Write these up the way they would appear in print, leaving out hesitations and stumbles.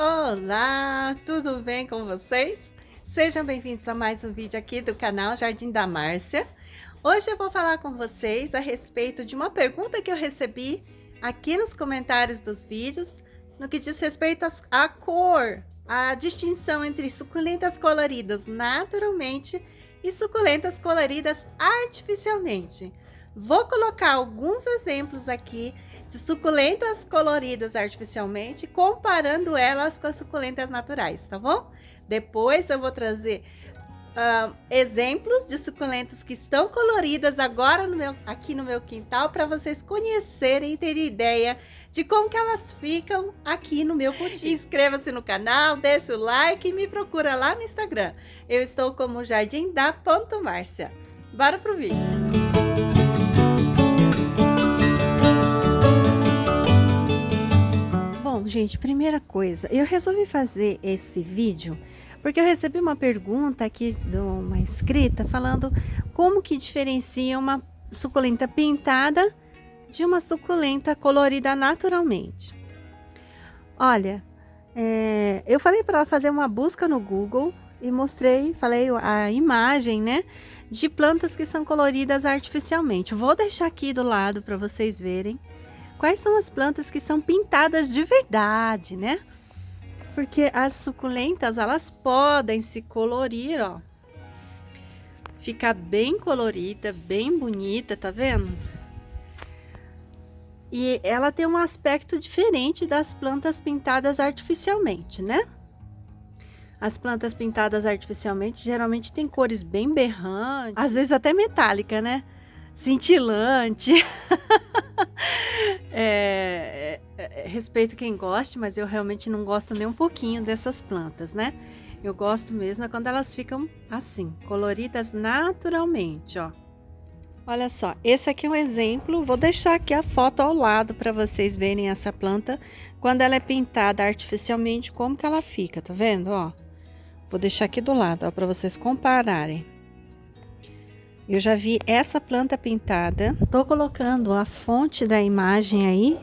Olá, tudo bem com vocês? Sejam bem-vindos a mais um vídeo aqui do canal Jardim da Márcia. Hoje eu vou falar com vocês a respeito de uma pergunta que eu recebi aqui nos comentários dos vídeos, no que diz respeito à cor, a distinção entre suculentas coloridas naturalmente e suculentas coloridas artificialmente. Vou colocar alguns exemplos aqui de suculentas coloridas artificialmente, comparando elas com as suculentas naturais, tá bom? Depois eu vou trazer exemplos de suculentas que estão coloridas agora aqui no meu quintal, para vocês conhecerem e terem ideia de como que elas ficam aqui no meu cultivo. Inscreva-se no canal, deixa o like e me procura lá no Instagram. Eu estou como jardimda.márcia. Bora pro vídeo. Gente, primeira coisa, eu resolvi fazer esse vídeo porque eu recebi uma pergunta aqui de uma inscrita falando como que diferencia uma suculenta pintada de uma suculenta colorida naturalmente. Olha, eu falei para ela fazer uma busca no Google e falei a imagem, né, de plantas que são coloridas artificialmente. Vou deixar aqui do lado para vocês verem quais são as plantas que são pintadas de verdade, né? Porque as suculentas, elas podem se colorir, ó. Fica bem colorida, bem bonita, tá vendo? E ela tem um aspecto diferente das plantas pintadas artificialmente, né? As plantas pintadas artificialmente geralmente tem cores bem berrantes, às vezes até metálica, né? Cintilante. Respeito quem goste, mas eu realmente não gosto nem um pouquinho dessas plantas, né? Eu gosto mesmo quando elas ficam assim, coloridas naturalmente, ó. Olha só, esse aqui é um exemplo, vou deixar aqui a foto ao lado para vocês verem essa planta quando ela é pintada artificialmente, como que ela fica, tá vendo, ó? Vou deixar aqui do lado, ó, para vocês compararem. Eu já vi essa planta pintada. Tô colocando a fonte da imagem aí,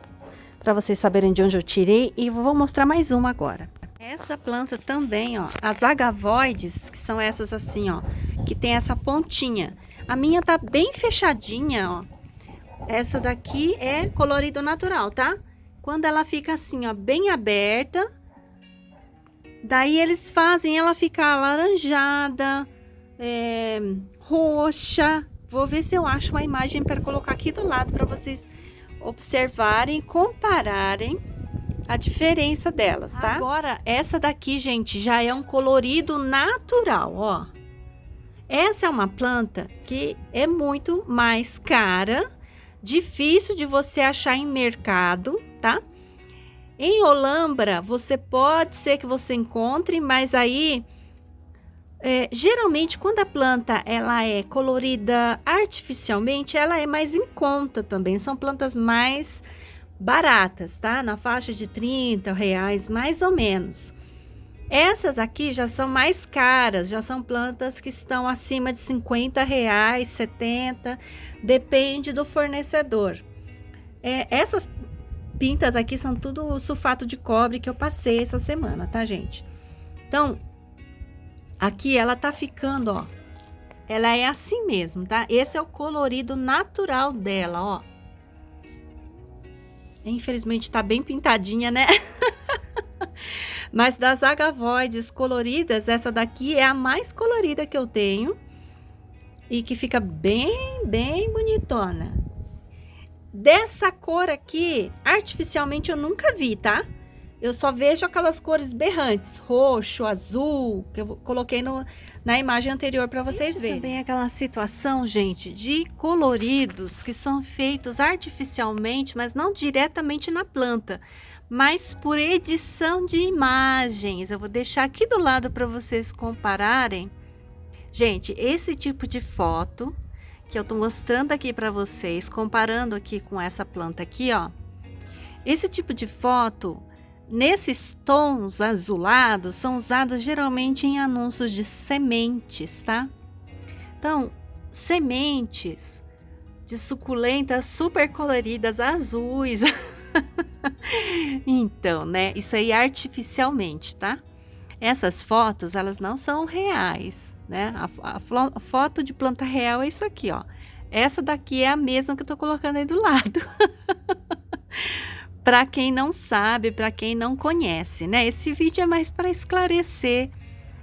para vocês saberem de onde eu tirei. E vou mostrar mais uma agora. Essa planta também, ó, as agavoides, que são essas assim, ó, que tem essa pontinha. A minha tá bem fechadinha, ó. Essa daqui é colorido natural, tá? Quando ela fica assim, ó, bem aberta, daí eles fazem ela ficar alaranjada, roxa. Vou ver se eu acho uma imagem para colocar aqui do lado para vocês observarem, compararem a diferença delas, tá? Agora, essa daqui, gente, já é um colorido natural, ó. Essa é uma planta que é muito mais cara, difícil de você achar em mercado, tá? Em Olambra, pode ser que você encontre, mas aí geralmente quando a planta ela é colorida artificialmente, ela é mais em conta também. São plantas mais baratas, tá? Na faixa de R$ 30, mais ou menos. Essas aqui já são mais caras, já são plantas que estão acima de R$ 50, 70, depende do fornecedor. Essas pintas aqui são tudo sulfato de cobre que eu passei essa semana, tá, gente? Então, aqui ela tá ficando, ó. Ela é assim mesmo, tá? Esse é o colorido natural dela, ó. Infelizmente tá bem pintadinha, né? Mas das agavoides coloridas, essa daqui é a mais colorida que eu tenho. E que fica bem, bem bonitona. Dessa cor aqui, artificialmente eu nunca vi, tá? Eu só vejo aquelas cores berrantes, roxo, azul, que eu coloquei na imagem anterior para vocês verem. Também é aquela situação, gente, de coloridos que são feitos artificialmente, mas não diretamente na planta, mas por edição de imagens. Eu vou deixar aqui do lado para vocês compararem. Gente, esse tipo de foto que eu tô mostrando aqui para vocês, comparando aqui com essa planta aqui, ó. Esse tipo de foto, nesses tons azulados, são usados geralmente em anúncios de sementes, tá? Então, sementes de suculentas super coloridas, azuis, Então, né, isso aí artificialmente, tá? Essas fotos, elas não são reais, né? A foto de planta real é isso aqui, ó. Essa daqui é a mesma que eu tô colocando aí do lado. Para quem não sabe, para quem não conhece, né? Esse vídeo é mais para esclarecer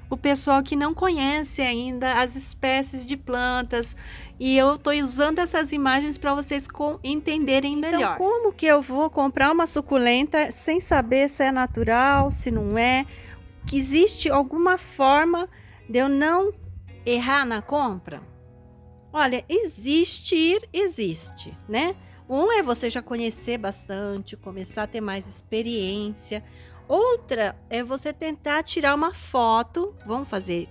o pessoal que não conhece ainda as espécies de plantas, e eu estou usando essas imagens para vocês entenderem melhor. Então, como que eu vou comprar uma suculenta sem saber se é natural, se não é? Que existe alguma forma de eu não errar na compra? Olha, existe, né? Um é você já conhecer bastante, começar a ter mais experiência. Outra é você tentar tirar uma foto. Vamos fazer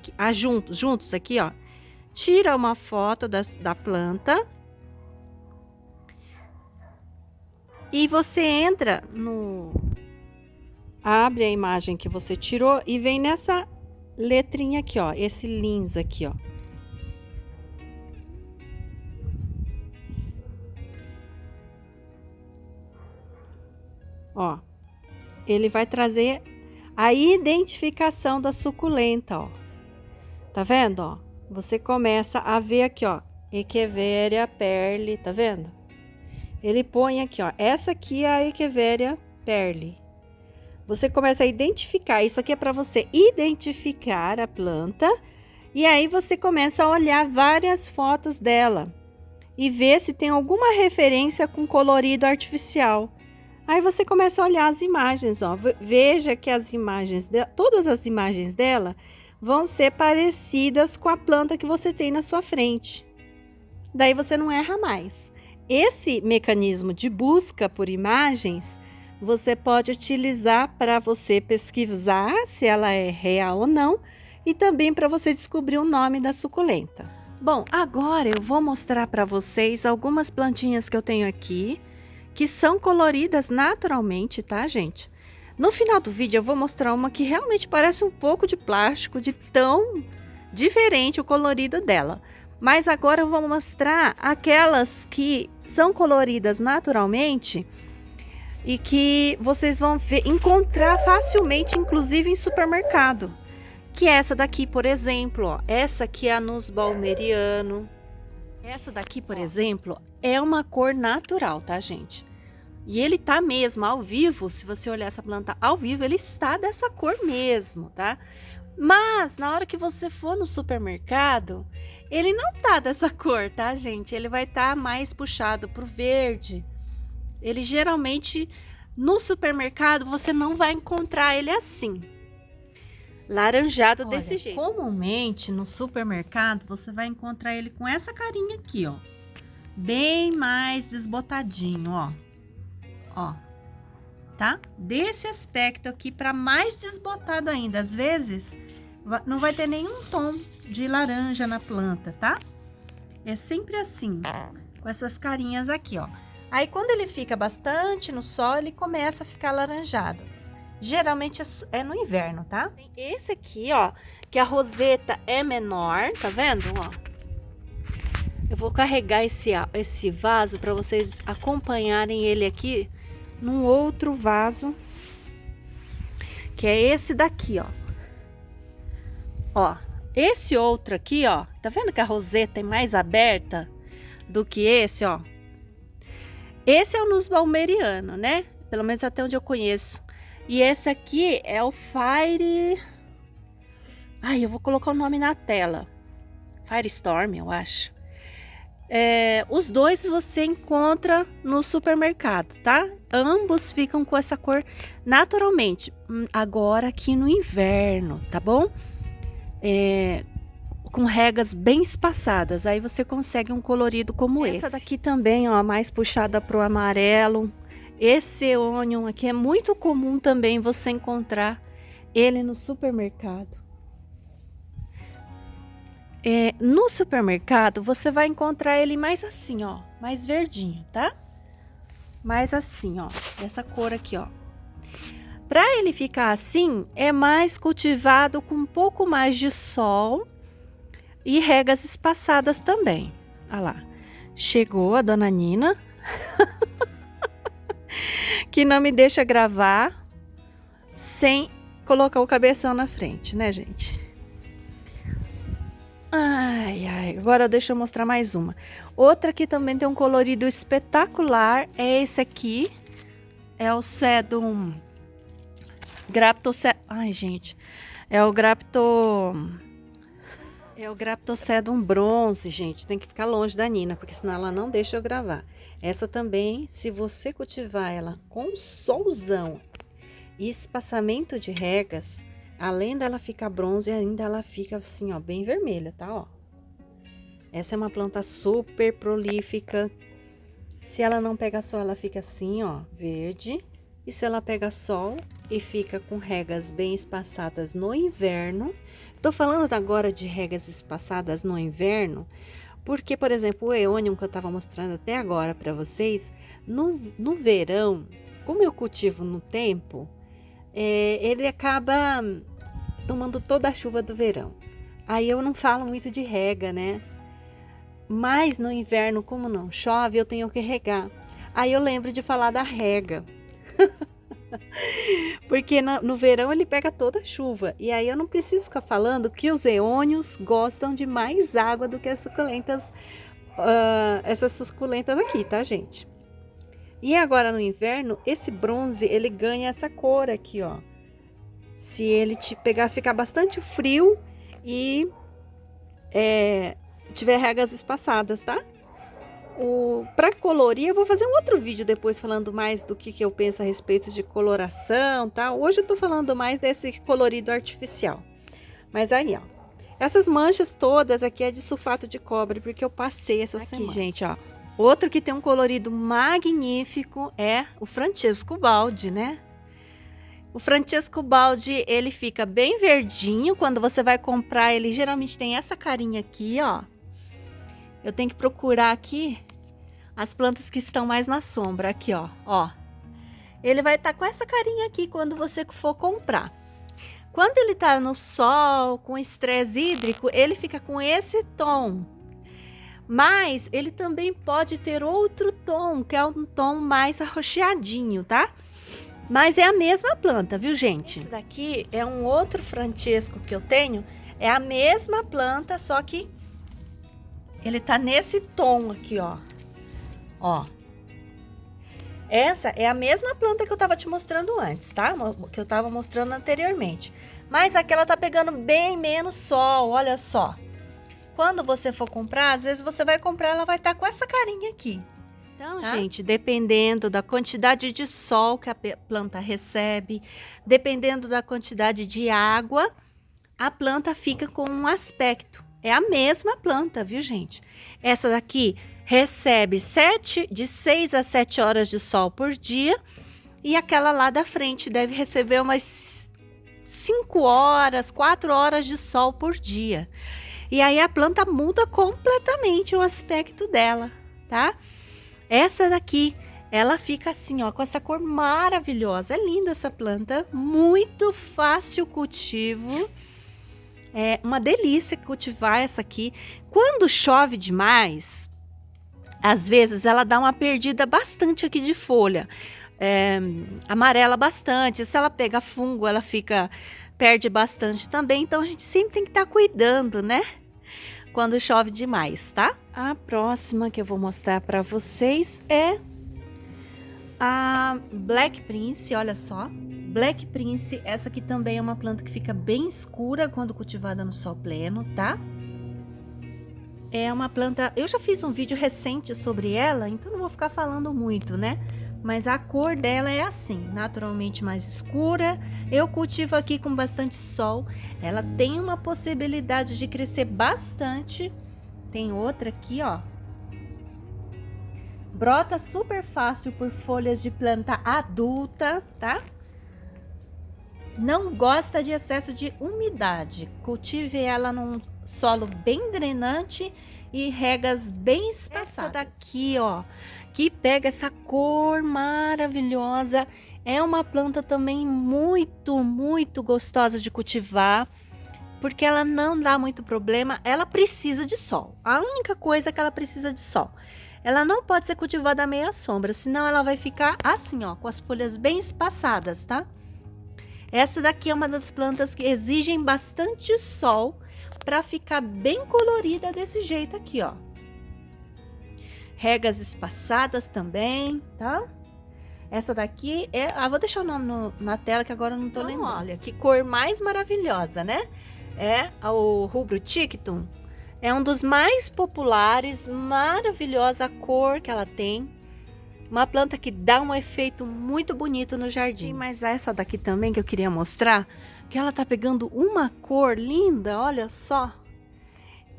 juntos aqui, ó. Tira uma foto da planta. E você entra no... Abre a imagem que você tirou e vem nessa letrinha aqui, ó. Esse lins aqui, ó. Ó, ele vai trazer a identificação da suculenta, ó. Tá vendo, ó? Você começa a ver aqui, ó, Echeveria perle, tá vendo? Ele põe aqui, ó, essa aqui é a Echeveria perle. Você começa a identificar, isso aqui é para você identificar a planta, e aí você começa a olhar várias fotos dela e ver se tem alguma referência com colorido artificial. Aí você começa a olhar as imagens, ó. Veja que as imagens todas as imagens dela vão ser parecidas com a planta que você tem na sua frente. Daí você não erra mais. Esse mecanismo de busca por imagens, você pode utilizar para você pesquisar se ela é real ou não e também para você descobrir o nome da suculenta. Bom, agora eu vou mostrar para vocês algumas plantinhas que eu tenho aqui, que são coloridas naturalmente, tá, gente? No final do vídeo eu vou mostrar uma que realmente parece um pouco de plástico, de tão diferente o colorido dela. Mas agora eu vou mostrar aquelas que são coloridas naturalmente e que vocês vão encontrar facilmente, inclusive em supermercado. Que é essa daqui, por exemplo, ó. Essa aqui é a Anus baumeriano. Essa daqui, por exemplo, é uma cor natural, tá, gente? E ele tá mesmo ao vivo, se você olhar essa planta ao vivo, ele está dessa cor mesmo, tá? Mas na hora que você for no supermercado, ele não tá dessa cor, tá, gente? Ele vai estar mais puxado pro verde. Ele geralmente, no supermercado, você não vai encontrar ele assim. Laranjado. Olha, desse jeito. Comumente no supermercado você vai encontrar ele com essa carinha aqui, ó, bem mais desbotadinho, ó, tá? Desse aspecto aqui para mais desbotado ainda. Às vezes não vai ter nenhum tom de laranja na planta, tá? É sempre assim, com essas carinhas aqui, ó. Aí quando ele fica bastante no sol, ele começa a ficar laranjado. Geralmente é no inverno, tá? Tem esse aqui, ó, que a roseta é menor, tá vendo? Ó, eu vou carregar esse vaso para vocês acompanharem ele aqui num outro vaso, que é esse daqui, ó. Ó, esse outro aqui, ó, tá vendo que a roseta é mais aberta do que esse, ó? Esse é o Anus baumeriano, né? Pelo menos até onde eu conheço. E esse aqui é o Fire... Ai, eu vou colocar o nome na tela. Firestorm, eu acho. Os dois você encontra no supermercado, tá? Ambos ficam com essa cor naturalmente. Agora aqui no inverno, tá bom? Com regas bem espaçadas. Aí você consegue um colorido como esse. Essa daqui também, ó, mais puxada pro amarelo. Esse onion aqui é muito comum também você encontrar ele no supermercado. No supermercado você vai encontrar ele mais assim, ó, mais verdinho, tá? Mais assim, ó, dessa cor aqui, ó. Para ele ficar assim, é mais cultivado com um pouco mais de sol e regas espaçadas também. Olha lá, chegou a dona Nina. que não me deixa gravar sem colocar o cabeção na frente, né, gente? Ai, ai, agora deixa eu mostrar mais uma. Outra que também tem um colorido espetacular é esse aqui. É o Sedum Graptocedum. Ai, gente. É o Graptocedum bronze, gente. Tem que ficar longe da Nina, porque senão ela não deixa eu gravar. Essa também, se você cultivar ela com solzão e espaçamento de regas, além dela ficar bronze, ainda ela fica assim, ó, bem vermelha, tá, ó. Essa é uma planta super prolífica. Se ela não pega sol, ela fica assim, ó, verde. E se ela pega sol e fica com regas bem espaçadas no inverno. Tô falando agora de regas espaçadas no inverno, porque, por exemplo, o Eonium que eu tava mostrando até agora para vocês, no verão, como eu cultivo no tempo, ele acaba tomando toda a chuva do verão. Aí eu não falo muito de rega, né? Mas no inverno, como não chove, eu tenho que regar. Aí eu lembro de falar da rega. Porque no verão ele pega toda a chuva. E aí eu não preciso ficar falando que os eônios gostam de mais água do que as suculentas, essas suculentas aqui, tá, gente? E agora no inverno, esse bronze, ele ganha essa cor aqui, ó. Se ele te pegar, ficar bastante frio e tiver regas espaçadas, tá? Para colorir, eu vou fazer um outro vídeo depois falando mais do que eu penso a respeito de coloração, tá? Hoje eu tô falando mais desse colorido artificial. Mas aí, ó, essas manchas todas aqui é de sulfato de cobre, porque eu passei essa semana. Aqui, gente, ó, outro que tem um colorido magnífico é o Francesco Baldi, né? O Francesco Baldi, ele fica bem verdinho. Quando você vai comprar, ele geralmente tem essa carinha aqui, ó. Eu tenho que procurar aqui as plantas que estão mais na sombra. Aqui, ó. Ele vai estar com essa carinha aqui quando você for comprar. Quando ele tá no sol, com estresse hídrico, ele fica com esse tom. Mas ele também pode ter outro tom, que é um tom mais arroxeadinho, tá? Mas é a mesma planta, viu, gente? Esse daqui é um outro Francesco que eu tenho. É a mesma planta, só que ele tá nesse tom aqui, ó. Ó. Essa é a mesma planta que eu tava te mostrando antes, tá? Que eu tava mostrando anteriormente. Mas aquela tá pegando bem menos sol, olha só. Quando você for comprar, às vezes você vai comprar, ela vai estar com essa carinha aqui. Então, tá? Gente, dependendo da quantidade de sol que a planta recebe, dependendo da quantidade de água, a planta fica com um aspecto. É a mesma planta, viu, gente? Essa daqui recebe de 6 a 7 horas de sol por dia. E aquela lá da frente deve receber umas 5 horas, 4 horas de sol por dia. E aí a planta muda completamente o aspecto dela, tá? Essa daqui, ela fica assim, ó, com essa cor maravilhosa. É linda essa planta, muito fácil cultivo. É uma delícia cultivar essa aqui. Quando chove demais, às vezes ela dá uma perdida bastante aqui de folha. Amarela bastante. Se ela pega fungo, ela perde bastante também. Então a gente sempre tem que estar cuidando, né? Quando chove demais, tá? A próxima que eu vou mostrar para vocês é a Black Prince, olha só. Black Prince, essa aqui também é uma planta que fica bem escura quando cultivada no sol pleno, tá? É uma planta, eu já fiz um vídeo recente sobre ela, então não vou ficar falando muito, né? Mas a cor dela é assim, naturalmente mais escura. Eu cultivo aqui com bastante sol. Ela tem uma possibilidade de crescer bastante. Tem outra aqui, ó. Brota super fácil por folhas de planta adulta, tá? Não gosta de excesso de umidade. Cultive ela num solo bem drenante e regas bem espaçadas. Essa daqui, ó, que pega essa cor maravilhosa. É uma planta também muito, muito gostosa de cultivar, porque ela não dá muito problema. Ela precisa de sol. A única coisa é que ela precisa de sol. Ela não pode ser cultivada à meia sombra, senão ela vai ficar assim, ó, com as folhas bem espaçadas, tá? Essa daqui é uma das plantas que exigem bastante sol para ficar bem colorida desse jeito aqui, ó. Regas espaçadas também, tá? Essa daqui é... vou deixar o nome na tela que agora eu não tô lembrando. Olha, que cor mais maravilhosa, né? É o Rubro Tictum. É um dos mais populares, maravilhosa a cor que ela tem. Uma planta que dá um efeito muito bonito no jardim. Mas essa daqui também que eu queria mostrar, que ela tá pegando uma cor linda, olha só.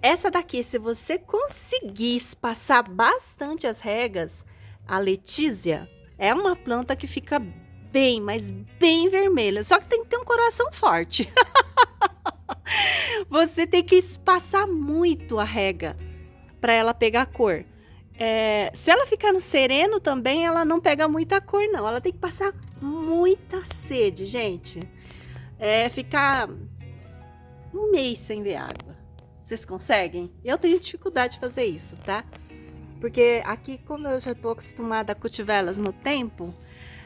Essa daqui, se você conseguir espaçar bastante as regas, a Letícia, é uma planta que fica bem, mas bem vermelha. Só que tem que ter um coração forte. Você tem que espaçar muito a rega para ela pegar cor. Se ela ficar no sereno também, ela não pega muita cor, não. Ela tem que passar muita sede, gente. Ficar um mês sem ver água. Vocês conseguem? Eu tenho dificuldade de fazer isso, tá? Porque aqui, como eu já tô acostumada a cultivar elas no tempo,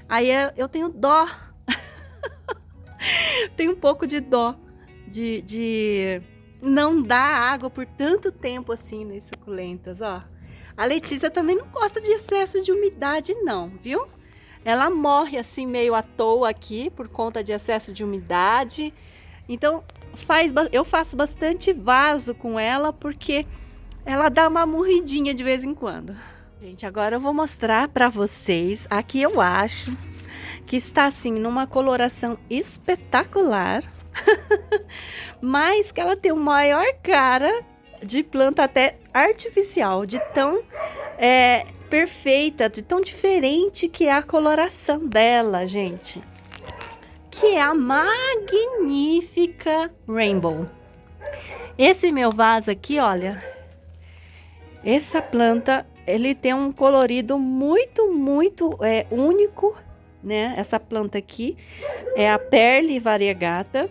aí eu tenho dó. Tenho um pouco de dó de não dar água por tanto tempo assim nas suculentas, ó. A Letícia também não gosta de excesso de umidade não, viu? Ela morre assim meio à toa aqui por conta de excesso de umidade. Então eu faço bastante vaso com ela porque ela dá uma morridinha de vez em quando. Gente, agora eu vou mostrar para vocês. Aqui eu acho que está assim numa coloração espetacular. Mas que ela tem o maior cara de planta até artificial, de tão perfeita, de tão diferente que é a coloração dela, gente. Que é a magnífica Rainbow. Esse meu vaso aqui, olha, essa planta, ele tem um colorido muito único, né? Essa planta aqui é a Perle variegata.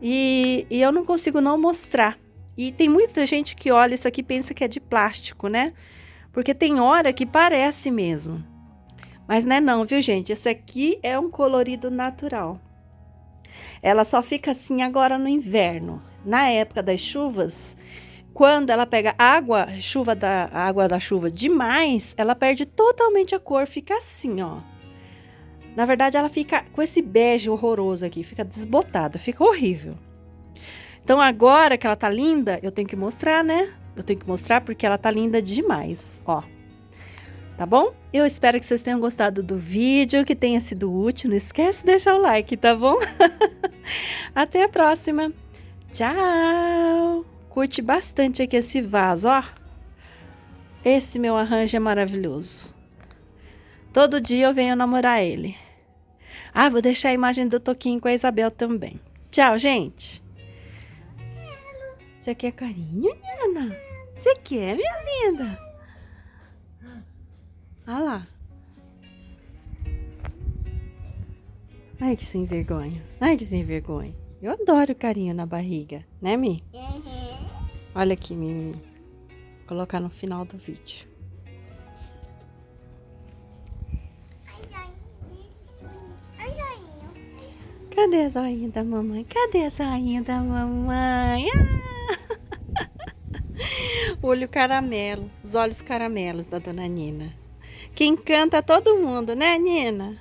E eu não consigo não mostrar. E tem muita gente que olha isso aqui e pensa que é de plástico, né? Porque tem hora que parece mesmo. Mas não é não, viu, gente? Esse aqui é um colorido natural. Ela só fica assim agora no inverno. Na época das chuvas, quando ela pega água da chuva demais, ela perde totalmente a cor, fica assim, ó. Na verdade, ela fica com esse bege horroroso aqui, fica desbotada, fica horrível. Então, agora que ela tá linda, eu tenho que mostrar, né? Eu tenho que mostrar porque ela tá linda demais, ó. Tá bom? Eu espero que vocês tenham gostado do vídeo, que tenha sido útil. Não esquece de deixar o like, tá bom? Até a próxima. Tchau! Curte bastante aqui esse vaso, ó. Esse meu arranjo é maravilhoso. Todo dia eu venho namorar ele. Vou deixar a imagem do Toquinho com a Isabel também. Tchau, gente. Você quer carinho, Nana? Você quer, minha linda? Olha lá. Ai, que sem vergonha. Ai, que sem vergonha. Eu adoro carinho na barriga, né, Mi? Uhum. Olha aqui, Mi. Vou colocar no final do vídeo. Cadê a zoinha da mamãe? Cadê a zoinha da mamãe? Olho caramelo, os olhos caramelos da dona Nina. Que encanta todo mundo, né, Nina?